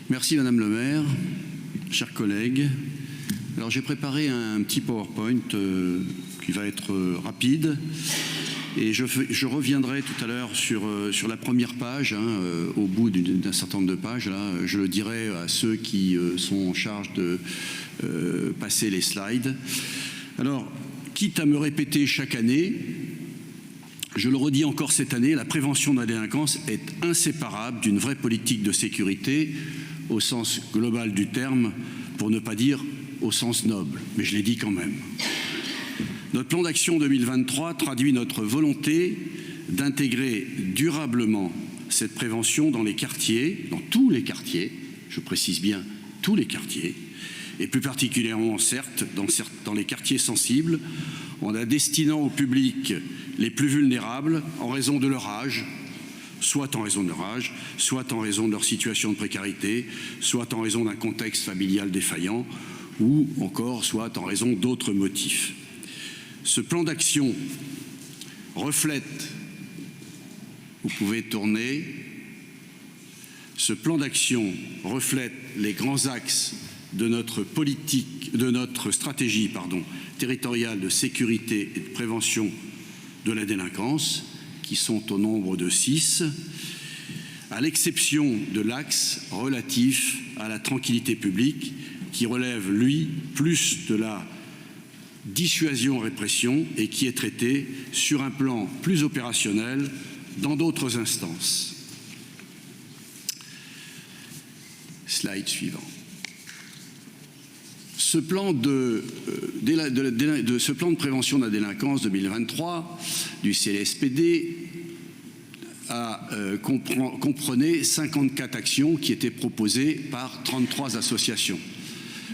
Merci Madame le maire, chers collègues. Alors j'ai préparé un petit PowerPoint qui va être rapide et je reviendrai tout à l'heure sur la première page, au bout d'un certain nombre de pages. Là, je le dirai à ceux qui sont en charge de passer les slides. Alors, quitte à me répéter chaque année, je le redis encore cette année, la prévention de la délinquance est inséparable d'une vraie politique de sécurité au sens global du terme, pour ne pas dire au sens noble, mais je l'ai dit quand même. Notre plan d'action 2023 traduit notre volonté d'intégrer durablement cette prévention dans les quartiers, dans tous les quartiers, je précise bien tous les quartiers, et plus particulièrement certes dans les quartiers sensibles, en la destinant aux publics les plus vulnérables en raison de leur âge, soit en raison de leur âge, soit en raison de leur situation de précarité, soit en raison d'un contexte familial défaillant, ou encore soit en raison d'autres motifs. Ce plan d'action reflète, vous pouvez tourner, ce plan d'action reflète les grands axes de notre politique, de notre stratégie, territoriale de sécurité et de prévention de la délinquance, qui sont au nombre de 6, à l'exception de l'axe relatif à la tranquillité publique, qui relève, lui, plus de la dissuasion-répression et qui est traité sur un plan plus opérationnel dans d'autres instances. Slide suivant. Ce plan de prévention de la délinquance 2023 du CLSPD comprenait 54 actions qui étaient proposées par 33 associations.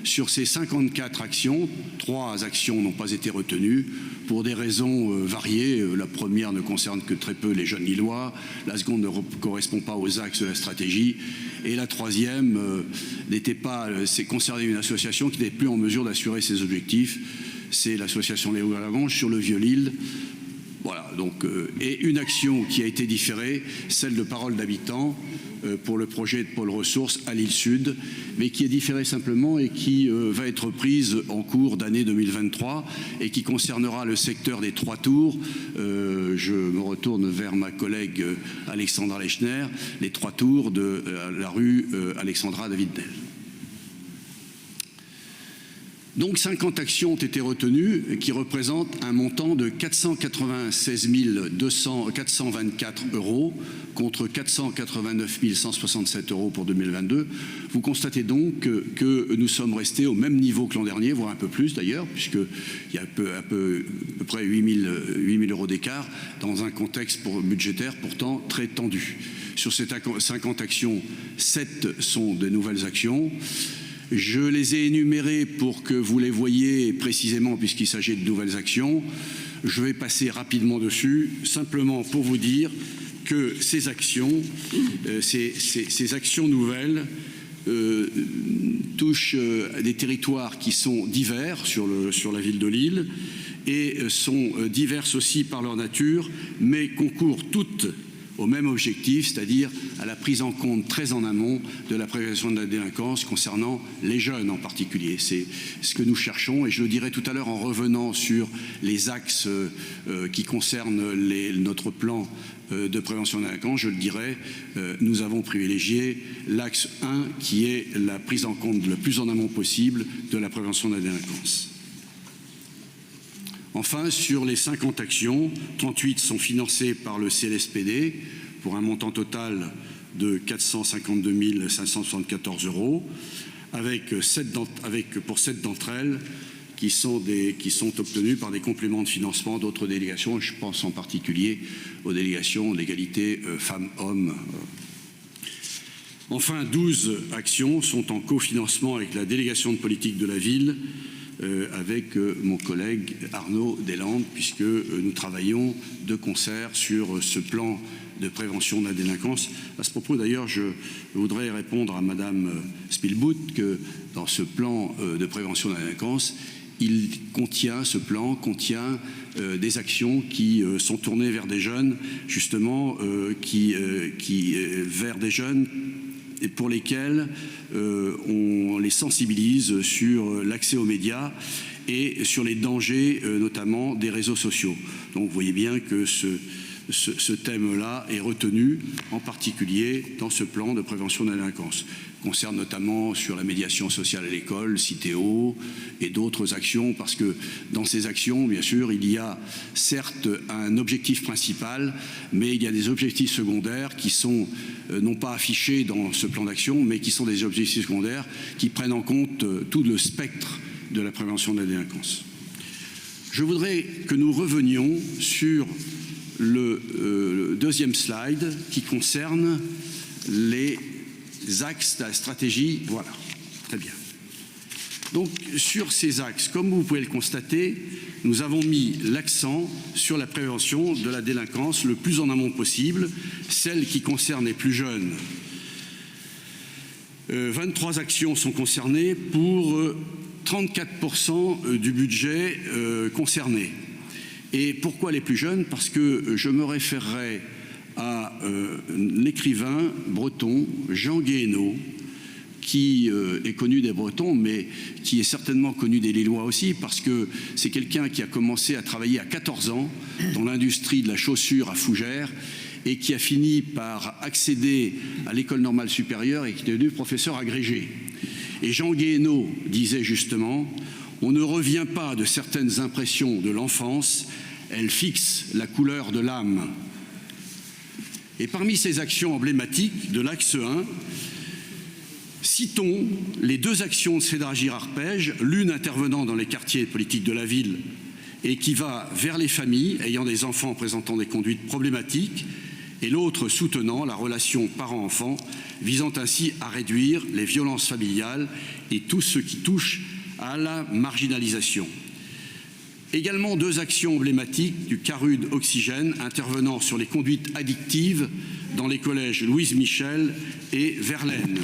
Sur ces 54 actions, 3 actions n'ont pas été retenues pour des raisons variées. La première ne concerne que très peu les jeunes lillois, la seconde ne correspond pas aux axes de la stratégie, et la troisième c'est concerner une association qui n'est plus en mesure d'assurer ses objectifs. C'est l'association Léo Lagrange sur le Vieux-Lille. Voilà, donc, et une action qui a été différée, celle de Parole d'habitants, pour le projet de pôle ressources à l'île Sud, mais qui est différée simplement et qui va être prise en cours d'année 2023 et qui concernera le secteur des 3 tours. Je me retourne vers ma collègue Alexandra Lechner, les 3 tours de la rue Alexandra David-Del. Donc 50 actions ont été retenues qui représentent un montant de 496 424 € contre 489 167 € pour 2022. Vous constatez donc que nous sommes restés au même niveau que l'an dernier, voire un peu plus d'ailleurs, puisqu'il y a à peu près 8 000 € d'écart dans un contexte budgétaire pourtant très tendu. Sur ces 50 actions, 7 sont de nouvelles actions. Je les ai énumérées pour que vous les voyiez précisément puisqu'il s'agit de nouvelles actions. Je vais passer rapidement dessus, simplement pour vous dire que ces actions, ces actions nouvelles touchent des territoires qui sont divers sur la ville de Lille et sont diverses aussi par leur nature, mais concourent toutes au même objectif, c'est-à-dire à la prise en compte très en amont de la prévention de la délinquance concernant les jeunes en particulier. C'est ce que nous cherchons et je le dirai tout à l'heure en revenant sur les axes qui concernent notre plan de prévention de la délinquance. Je le dirai, nous avons privilégié l'axe 1 qui est la prise en compte le plus en amont possible de la prévention de la délinquance. Enfin, sur les 50 actions, 38 sont financées par le CLSPD pour un montant total de 452 574 €, pour 7 d'entre elles qui sont obtenues par des compléments de financement d'autres délégations. Je pense en particulier aux délégations d'égalité femmes-hommes. Enfin, 12 actions sont en cofinancement avec la délégation de politique de la ville, avec mon collègue Arnaud Deslandes, puisque nous travaillons de concert sur ce plan de prévention de la délinquance. À ce propos, d'ailleurs, je voudrais répondre à Madame Spielbout que dans ce plan de prévention de la délinquance, ce plan contient des actions qui sont tournées vers des jeunes, justement, vers des jeunes et pour lesquels on les sensibilise sur l'accès aux médias et sur les dangers notamment des réseaux sociaux. Donc vous voyez bien que ce thème-là est retenu en particulier dans ce plan de prévention de la délinquance. Il concerne notamment sur la médiation sociale à l'école, Citeo et d'autres actions, parce que dans ces actions, bien sûr, il y a certes un objectif principal, mais il y a des objectifs secondaires qui sont non pas affichés dans ce plan d'action, mais qui sont des objectifs secondaires qui prennent en compte tout le spectre de la prévention de la délinquance. Je voudrais que nous revenions sur le deuxième slide qui concerne les axes de la stratégie. Voilà, très bien. Donc sur ces axes, comme vous pouvez le constater, nous avons mis l'accent sur la prévention de la délinquance le plus en amont possible, celle qui concerne les plus jeunes. 23 actions sont concernées pour 34% du budget concerné. Et pourquoi les plus jeunes? Parce que je me référerai à l'écrivain breton Jean Guéhenno, qui est connu des Bretons, mais qui est certainement connu des Lillois aussi, parce que c'est quelqu'un qui a commencé à travailler à 14 ans dans l'industrie de la chaussure à Fougères et qui a fini par accéder à l'école normale supérieure et qui est devenu professeur agrégé. Et Jean Guéhenno disait justement: on ne revient pas de certaines impressions de l'enfance, elles fixent la couleur de l'âme. Et parmi ces actions emblématiques de l'axe 1, citons les deux actions de Cédra Girard-Pège, l'une intervenant dans les quartiers politiques de la ville et qui va vers les familles ayant des enfants présentant des conduites problématiques, et l'autre soutenant la relation parent-enfant, visant ainsi à réduire les violences familiales et tout ce qui touche à la marginalisation. Également deux actions emblématiques du CARUD Oxygène intervenant sur les conduites addictives dans les collèges Louise Michel et Verlaine.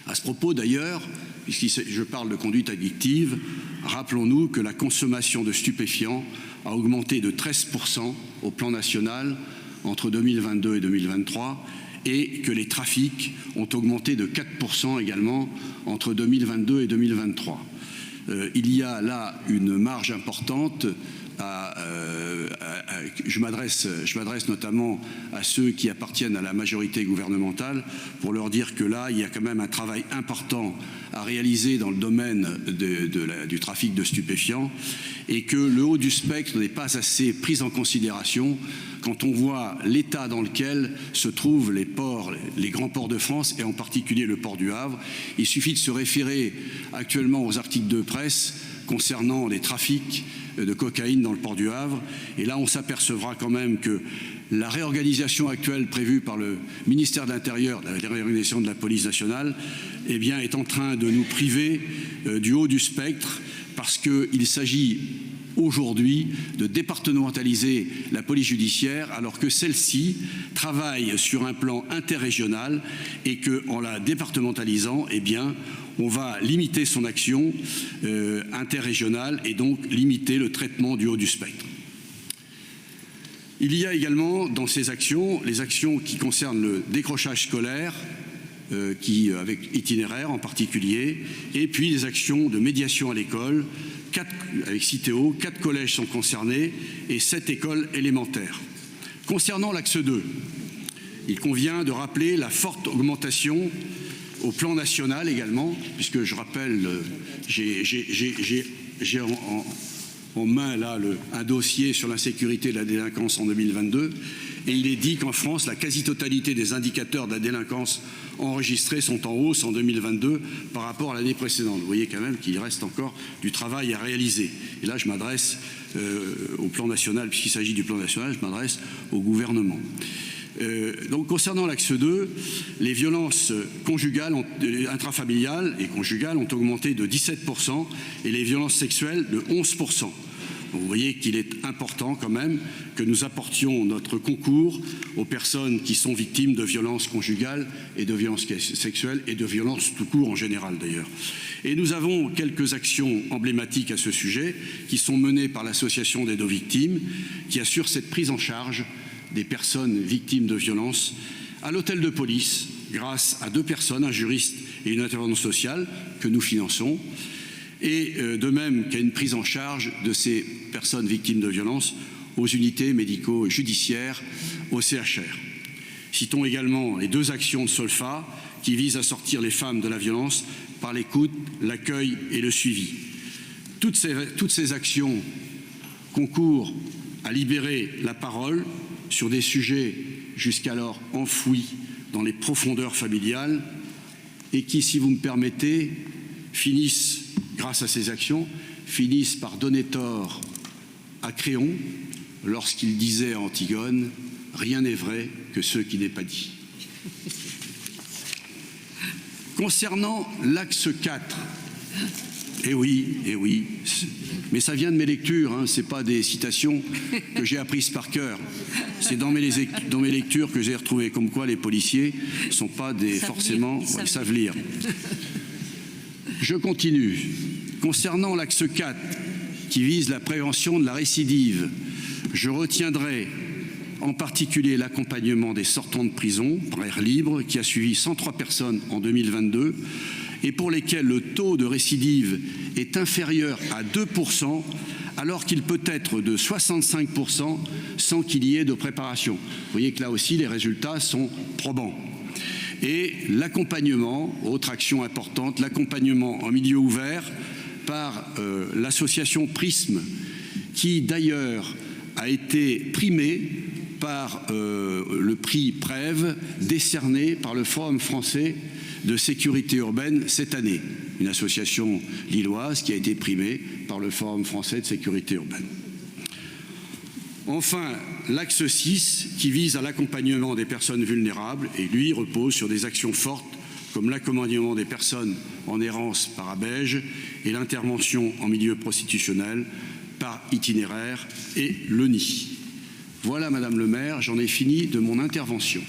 À ce propos d'ailleurs, puisque je parle de conduite addictive, rappelons-nous que la consommation de stupéfiants a augmenté de 13% au plan national entre 2022 et 2023 et que les trafics ont augmenté de 4% également entre 2022 et 2023. Il y a là une marge importante. Je m'adresse notamment à ceux qui appartiennent à la majorité gouvernementale pour leur dire que là, il y a quand même un travail important à réaliser dans le domaine du trafic de stupéfiants et que le haut du spectre n'est pas assez pris en considération quand on voit l'état dans lequel se trouvent les ports, les grands ports de France et en particulier le port du Havre. Il suffit de se référer actuellement aux articles de presse concernant les trafics de cocaïne dans le port du Havre. Et là, on s'apercevra quand même que la réorganisation actuelle prévue par le ministère de l'Intérieur, la réorganisation de la police nationale, eh bien, est en train de nous priver du haut du spectre parce qu'il s'agit aujourd'hui de départementaliser la police judiciaire alors que celle-ci travaille sur un plan interrégional et qu'en la départementalisant, eh bien, on va limiter son action interrégionale et donc limiter le traitement du haut du spectre. Il y a également dans ces actions, les actions qui concernent le décrochage scolaire, avec itinéraire en particulier, et puis les actions de médiation à l'école. Avec Citeo, 4 collèges sont concernés et 7 écoles élémentaires. Concernant l'axe 2, il convient de rappeler la forte augmentation au plan national également, puisque je rappelle, j'ai en main là un dossier sur l'insécurité et la délinquance en 2022, et il est dit qu'en France, la quasi-totalité des indicateurs de la délinquance enregistrés sont en hausse en 2022 par rapport à l'année précédente. Vous voyez quand même qu'il reste encore du travail à réaliser. Et là, je m'adresse au plan national, puisqu'il s'agit du plan national, je m'adresse au gouvernement. Donc concernant l'axe 2, les violences conjugales, intrafamiliales et conjugales ont augmenté de 17% et les violences sexuelles de 11%. Donc vous voyez qu'il est important quand même que nous apportions notre concours aux personnes qui sont victimes de violences conjugales et de violences sexuelles et de violences tout court en général d'ailleurs. Et nous avons quelques actions emblématiques à ce sujet qui sont menées par l'association d'aide aux victimes qui assure cette prise en charge des personnes victimes de violences à l'hôtel de police grâce à 2 personnes, un juriste et une intervenante sociale que nous finançons, et de même qu'à une prise en charge de ces personnes victimes de violences aux unités médico-judiciaires, au CHR. Citons également les 2 actions de Solfa qui visent à sortir les femmes de la violence par l'écoute, l'accueil et le suivi. Toutes ces actions concourent à libérer la parole sur des sujets jusqu'alors enfouis dans les profondeurs familiales et qui, si vous me permettez, finissent, grâce à ces actions, finissent par donner tort à Créon lorsqu'il disait à Antigone « Rien n'est vrai que ce qui n'est pas dit ». Concernant l'axe 4, eh oui, mais ça vient de mes lectures, hein, ce n'est pas des citations que j'ai apprises par cœur. C'est dans mes lectures que j'ai retrouvé, comme quoi les policiers ne sont pas forcément, ils savent lire. Je continue. Concernant l'axe 4, qui vise la prévention de la récidive, je retiendrai en particulier l'accompagnement des sortants de prison par air libre, qui a suivi 103 personnes en 2022, et pour lesquels le taux de récidive est inférieur à 2%, alors qu'il peut être de 65% sans qu'il y ait de préparation. Vous voyez que là aussi, les résultats sont probants. Et l'accompagnement, autre action importante, l'accompagnement en milieu ouvert par l'association Prisme, qui d'ailleurs a été primée par le prix Prève décerné par le Forum français de sécurité urbaine cette année, une association lilloise qui a été primée par le Forum français de sécurité urbaine. Enfin, l'axe 6 qui vise à l'accompagnement des personnes vulnérables et lui repose sur des actions fortes comme l'accompagnement des personnes en errance par abège et l'intervention en milieu prostitutionnel par itinéraire et le nid. Voilà, Madame le maire, j'en ai fini de mon intervention.